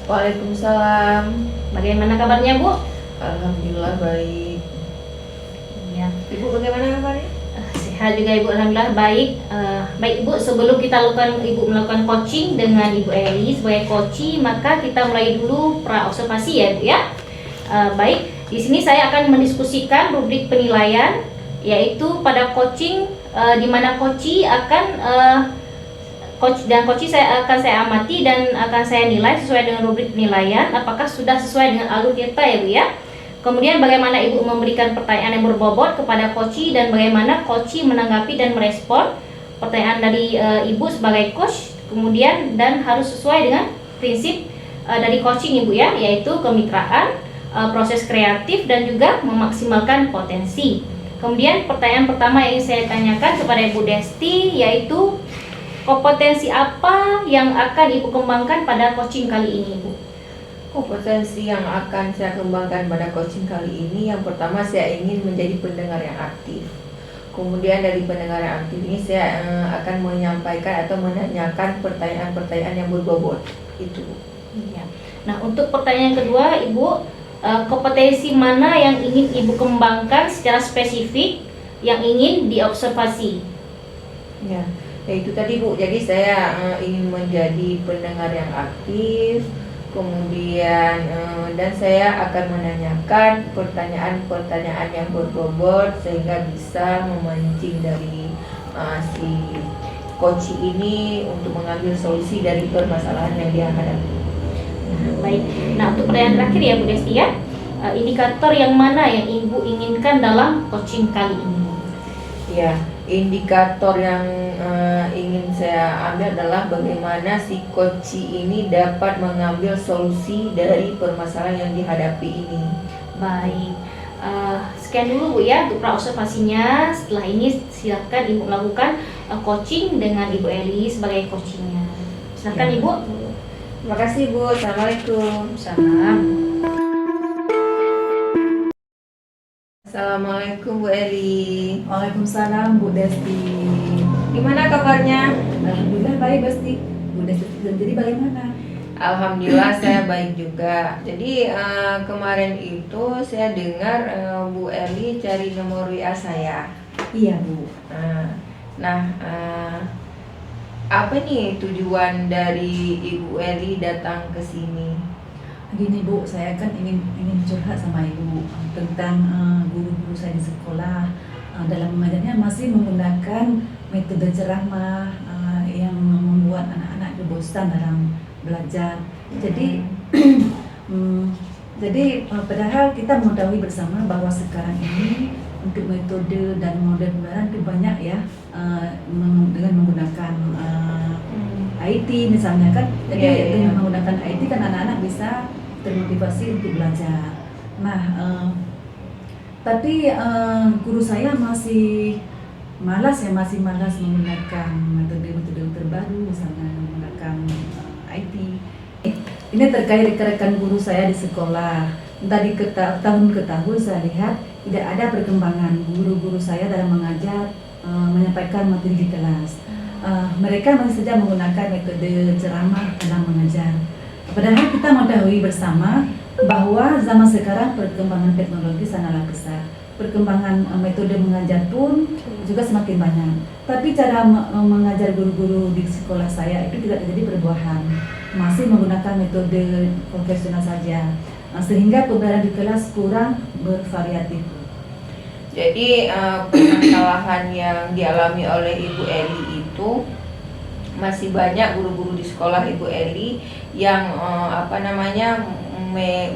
Waalaikumsalam. Bagaimana kabarnya, Bu? Alhamdulillah baik. Ya, Ibu bagaimana kabarnya? sehat juga Ibu, alhamdulillah baik. Baik Ibu, sebelum Ibu melakukan coaching dengan Ibu Eli sebagai coach, maka kita mulai dulu pra observasi ya, Ibu ya. Baik, di sini saya akan mendiskusikan rubrik penilaian, yaitu pada coaching di mana coach akan coach saya amati dan akan saya nilai sesuai dengan rubrik penilaian apakah sudah sesuai dengan alur kita ya Bu ya. Kemudian bagaimana Ibu memberikan pertanyaan yang berbobot kepada coach dan bagaimana coach menanggapi dan merespon pertanyaan dari Ibu sebagai coach. Kemudian dan harus sesuai dengan prinsip dari coaching Ibu ya, yaitu kemitraan, proses kreatif dan juga memaksimalkan potensi. Kemudian pertanyaan pertama yang saya tanyakan kepada Ibu Desti yaitu kompetensi apa yang akan Ibu kembangkan pada coaching kali ini, Bu? Kompetensi yang akan saya kembangkan pada coaching kali ini, yang pertama saya ingin menjadi pendengar yang aktif. Kemudian dari pendengar yang aktif ini saya akan menyampaikan atau menanyakan pertanyaan-pertanyaan yang berbobot. Itu. Ya. Nah, untuk pertanyaan kedua, Ibu, kompetensi mana yang ingin Ibu kembangkan secara spesifik yang ingin diobservasi? Ya, itu tadi Bu. Jadi saya ingin menjadi pendengar yang aktif. Kemudian dan saya akan menanyakan pertanyaan-pertanyaan yang berbobot sehingga bisa memancing dari si coach ini untuk mengambil solusi dari permasalahan yang dia hadapi. Baik. Nah, untuk pertanyaan terakhir ya Bu Desti ya, indikator yang mana yang Ibu inginkan dalam coaching kali ini? Ya, indikator yang ingin saya ambil adalah bagaimana si coach ini dapat mengambil solusi dari permasalahan yang dihadapi ini. Baik, sekian dulu Bu ya untuk pra observasinya. Setelah ini silakan Ibu melakukan coaching dengan Ibu Eli sebagai coachingnya. Silakan Ya. Ibu. Terima kasih Bu. Assalamualaikum. Salam. Assalamualaikum Bu Eli. Waalaikumsalam Bu Desti. Gimana kabarnya? Alhamdulillah baik Desti. Bu Desti sendiri bagaimana? Alhamdulillah saya baik juga. Jadi kemarin itu saya dengar Bu Eli cari nomor WA saya. Iya Bu. Nah, apa nih tujuan dari Ibu Eli datang ke sini? Gini Bu, saya kan ingin curhat sama Ibu tentang guru-guru saya di sekolah. Dalam mengajarnya masih menggunakan metode ceramah yang membuat anak-anak itu bosan dalam belajar. Jadi padahal kita mengetahui bersama bahwa sekarang ini untuk metode dan model pembelajaran itu banyak ya, dengan menggunakan IT misalnya kan. Jadi dengan menggunakan IT kan anak-anak bisa termotivasi untuk belajar. Nah, tapi guru saya masih malas menggunakan metode terbaru, misalnya menggunakan IT. Ini terkait rekan-rekan guru saya di sekolah. Dari tahun ke tahun saya lihat tidak ada perkembangan guru-guru saya dalam mengajar, menyampaikan materi di kelas. Mereka masih saja menggunakan metode ceramah dalam mengajar. Padahal kita mengetahui bersama bahwa zaman sekarang perkembangan teknologi sangatlah pesat. Perkembangan metode mengajar pun juga semakin banyak. Tapi cara mengajar guru-guru di sekolah saya itu tidak terjadi perubahan. Masih menggunakan metode konvensional saja. Sehingga pembelajaran di kelas kurang bervariatif. Jadi permasalahan yang dialami oleh Ibu Eli itu masih banyak guru-guru di sekolah Ibu Eli yang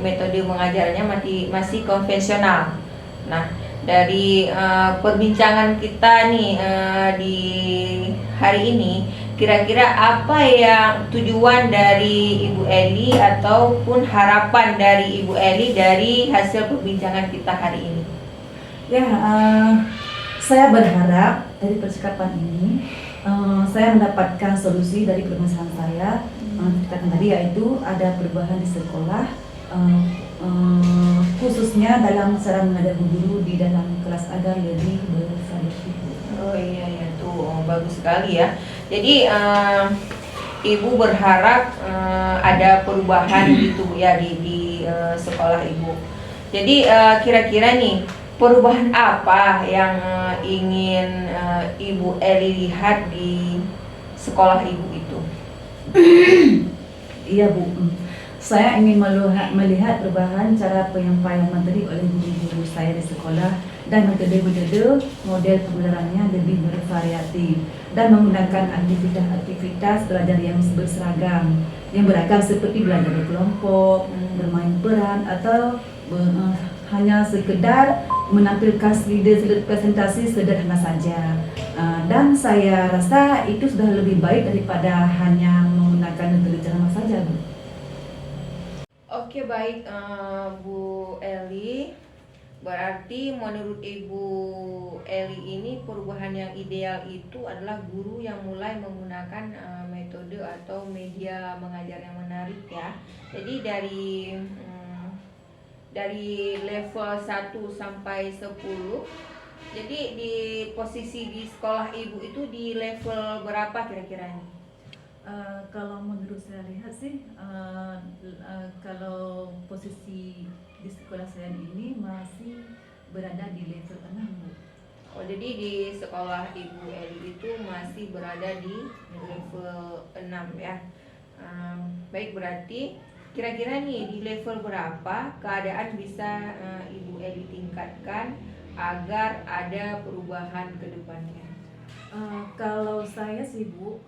metode mengajarnya masih konvensional. Nah, dari perbincangan kita nih di hari ini, kira-kira apa yang tujuan dari Ibu Eli ataupun harapan dari Ibu Eli dari hasil perbincangan kita hari ini? Ya, saya berharap dari percakapan ini saya mendapatkan solusi dari permasalahan saya. Ceritakan tadi yaitu ada perubahan di sekolah, khususnya dalam cara mengajar guru di dalam kelas agar lebih bervariatif. Oh iya ya tuh bagus sekali ya. Jadi Ibu berharap ada perubahan gitu ya di sekolah Ibu. Jadi kira-kira nih perubahan apa yang ingin Ibu Eli lihat di sekolah Ibu itu? Iya Bu, saya ingin melihat perubahan cara penyampaian materi oleh guru-guru saya di sekolah dan metode-metode model pembelajarannya lebih bervariatif dan menggunakan aktivitas belajar yang berseragam, yang beragam seperti belajar berkelompok, bermain peran atau hanya sekedar menampilkan slide presentasi sederhana saja. Dan saya rasa itu sudah lebih baik daripada hanya menggunakan metode ceramah saja, Bu. Oke, baik Bu Eli. Berarti menurut Ibu Eli ini perubahan yang ideal itu adalah guru yang mulai menggunakan metode atau media mengajar yang menarik ya. Jadi dari level 1 sampai 10. Jadi di posisi di sekolah Ibu itu di level berapa kira-kira nih? Kalau menurut saya lihat sih, kalau posisi di sekolah saya ini masih berada di level 6, Bu. Oh, jadi di sekolah Ibu Eli itu masih berada di level 6 ya. Baik, berarti kira-kira nih di level berapa keadaan bisa Ibu Eli tingkatkan agar ada perubahan ke depannya? Kalau saya sih Bu,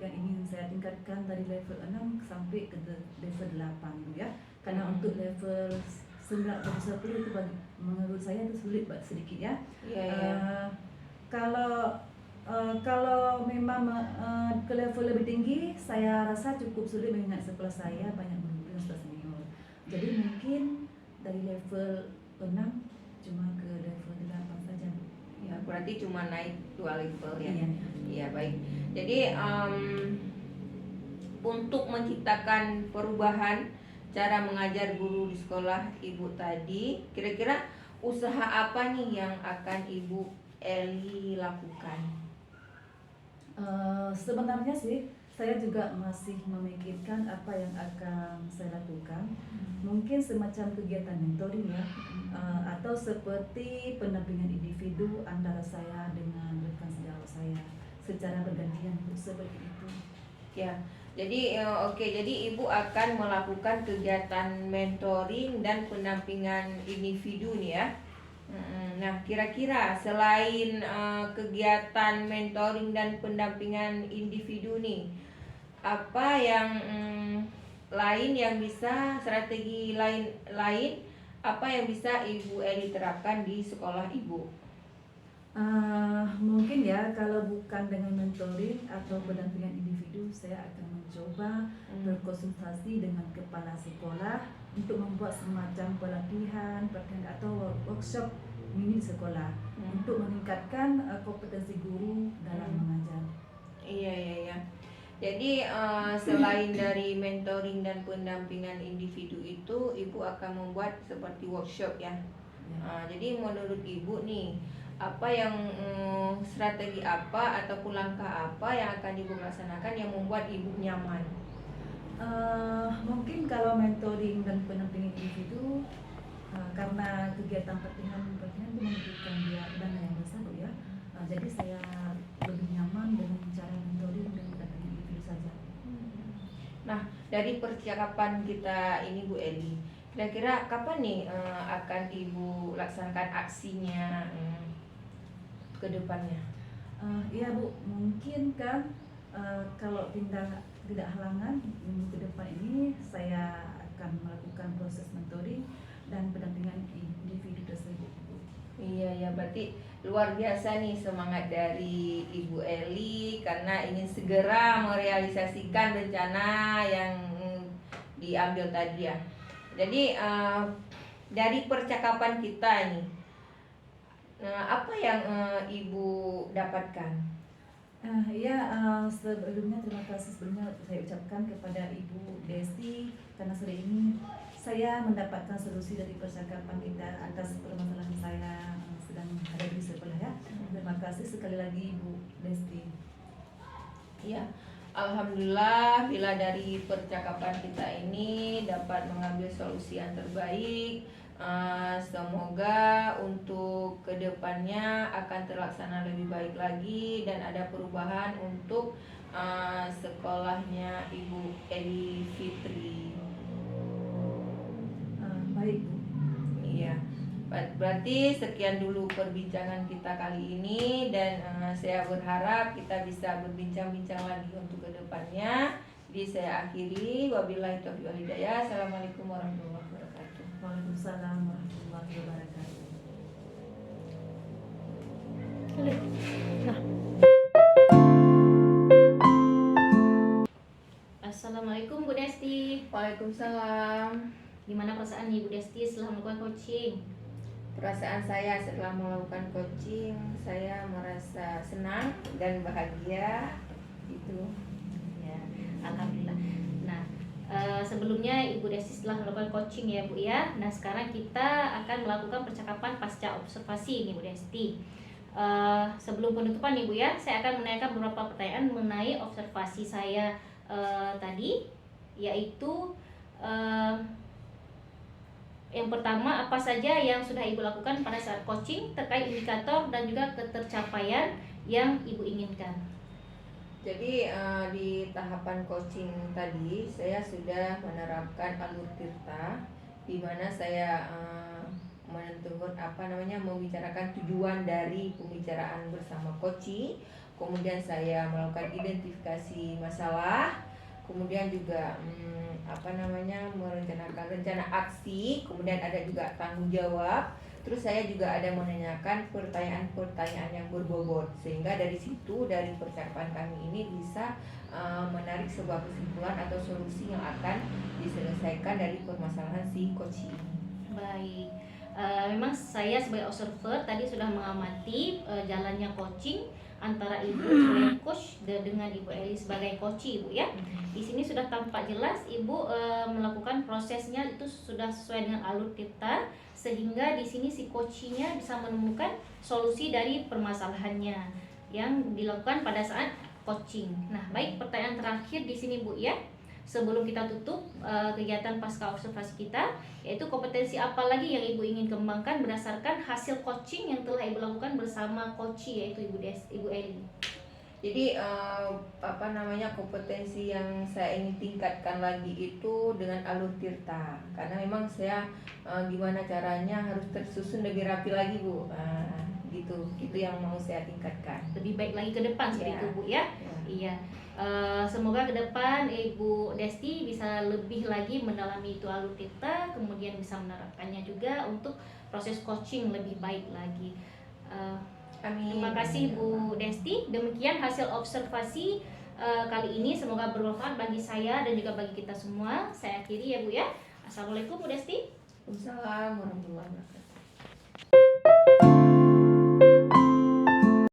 yang ingin saya tingkatkan dari level 6 sampai ke level 8 Bu ya. Karena untuk level 9 atau 10 itu menurut saya itu sulit sedikit ya. Iya. Kalau memang ke level lebih tinggi, saya rasa cukup sulit mengingat sekolah saya banyak guru yang sudah senior. Jadi mungkin dari level 6 cuma ke level 8 saja. Ya, berarti cuma naik 2 level ya. Iya. Iya, baik. Jadi untuk menciptakan perubahan cara mengajar guru di sekolah Ibu tadi, kira-kira usaha apa nih yang akan Ibu Eli lakukan? Sebenarnya sih saya juga masih memikirkan apa yang akan saya lakukan. Mungkin semacam kegiatan mentoring ya, atau seperti pendampingan individu antara saya dengan rekan sejawat saya secara bergantian, seperti itu. Ya, jadi jadi Ibu akan melakukan kegiatan mentoring dan pendampingan individu nih ya. Nah, kira-kira selain kegiatan mentoring dan pendampingan individu nih, apa yang lain yang bisa strategi lain apa yang bisa Ibu Eli terapkan di sekolah Ibu? Mungkin ya kalau bukan dengan mentoring atau pendampingan individu, saya akan mencoba berkonsultasi dengan kepala sekolah untuk membuat semacam pelatihan atau workshop mini sekolah untuk meningkatkan kompetensi guru dalam mengajar. Iya. Jadi selain dari mentoring dan pendampingan individu itu, Ibu akan membuat seperti workshop ya. Jadi menurut Ibu nih, apa yang strategi apa ataupun langkah apa yang akan Ibu laksanakan yang membuat Ibu nyaman? Mungkin kalau mentoring dan pendampingan individu, karena kegiatan pelatihan itu membutuhkan dana yang besar ya. Jadi saya lebih nyaman dengan cara mentoring dan pendampingan individu saja. Nah, dari percakapan kita ini Bu Eli, kira-kira kapan nih akan Ibu laksanakan aksinya ke depannya? Iya Bu, mungkin kan kalau tidak halangan minggu ke depan ini saya akan melakukan proses mentoring dan pendampingan individu tersebut. Iya, berarti luar biasa nih semangat dari Ibu Eli karena ingin segera merealisasikan rencana yang diambil tadi ya. Jadi dari percakapan kita ini, apa yang Ibu dapatkan? Sebelumnya terima kasih saya ucapkan kepada Ibu Desti karena sore ini saya mendapatkan solusi dari percakapan kita atas permasalahan saya sedang ada di sekolah ya. Terima kasih sekali lagi Ibu Desti. Ya, Alhamdulillah, bila dari percakapan kita ini dapat mengambil solusi yang terbaik. Semoga untuk kedepannya akan terlaksana lebih baik lagi dan ada perubahan untuk sekolahnya Ibu Eli Fitri. Baik Bu. Iya. Berarti sekian dulu perbincangan kita kali ini dan saya berharap kita bisa berbincang-bincang lagi untuk kedepannya. Jadi saya akhiri, wabillahi taufiq wal hidayah. Assalamualaikum warahmatullahi wabarakatuh. Waalaikumsalam warahmatullahi wabarakatuh. Nah. Assalamualaikum Bu Desti. Waalaikumsalam. Gimana perasaan Ibu Desti setelah melakukan coaching? Perasaan saya setelah melakukan coaching, saya merasa senang dan bahagia. Gitu. Ya, alhamdulillah. Nah, sebelumnya Ibu Desti setelah melakukan coaching ya Bu ya. Nah, sekarang kita akan melakukan percakapan pasca observasi nih Bu Desti. Sebelum penutupan nih Bu ya, saya akan menanyakan beberapa pertanyaan mengenai observasi saya tadi, yaitu yang pertama, apa saja yang sudah Ibu lakukan pada saat coaching terkait indikator dan juga ketercapaian yang Ibu inginkan? Jadi di tahapan coaching tadi saya sudah menerapkan alur tirta, di mana saya membicarakan tujuan dari pembicaraan bersama coaching, kemudian saya melakukan identifikasi masalah, kemudian juga merencanakan rencana aksi, kemudian ada juga tanggung jawab. Terus saya juga ada menanyakan pertanyaan-pertanyaan yang berbobot, sehingga dari situ, dari percakapan kami ini bisa menarik sebuah kesimpulan atau solusi yang akan diselesaikan dari permasalahan si coach ini. Baik, memang saya sebagai observer tadi sudah mengamati jalannya coaching antara Ibu sebagai coach dengan Ibu Eli sebagai coach Ibu ya. Di sini sudah tampak jelas Ibu melakukan prosesnya itu sudah sesuai dengan alur kita, sehingga di sini si coachnya bisa menemukan solusi dari permasalahannya yang dilakukan pada saat coaching. Nah, baik, pertanyaan terakhir di sini Bu ya. Sebelum kita tutup kegiatan pasca observasi kita, yaitu kompetensi apa lagi yang Ibu ingin kembangkan berdasarkan hasil coaching yang telah Ibu lakukan bersama coach yaitu Ibu Eli. Jadi kompetensi yang saya ingin tingkatkan lagi itu dengan alur tirta, karena memang saya gimana caranya harus tersusun lebih rapi lagi Bu. Gitu yang mau saya tingkatkan. Lebih baik lagi ke depan seperti itu Bu ya. Iya. Semoga ke depan Ibu Desti bisa lebih lagi mendalami itu alur tirta, kemudian bisa menerapkannya juga untuk proses coaching lebih baik lagi. Amin. Terima kasih Bu Desti. Demikian hasil observasi kali ini, semoga bermanfaat bagi saya dan juga bagi kita semua. Saya akhiri ya Bu ya. Assalamualaikum Bu Desti. Waalaikumsalam warahmatullahi wabarakatuh.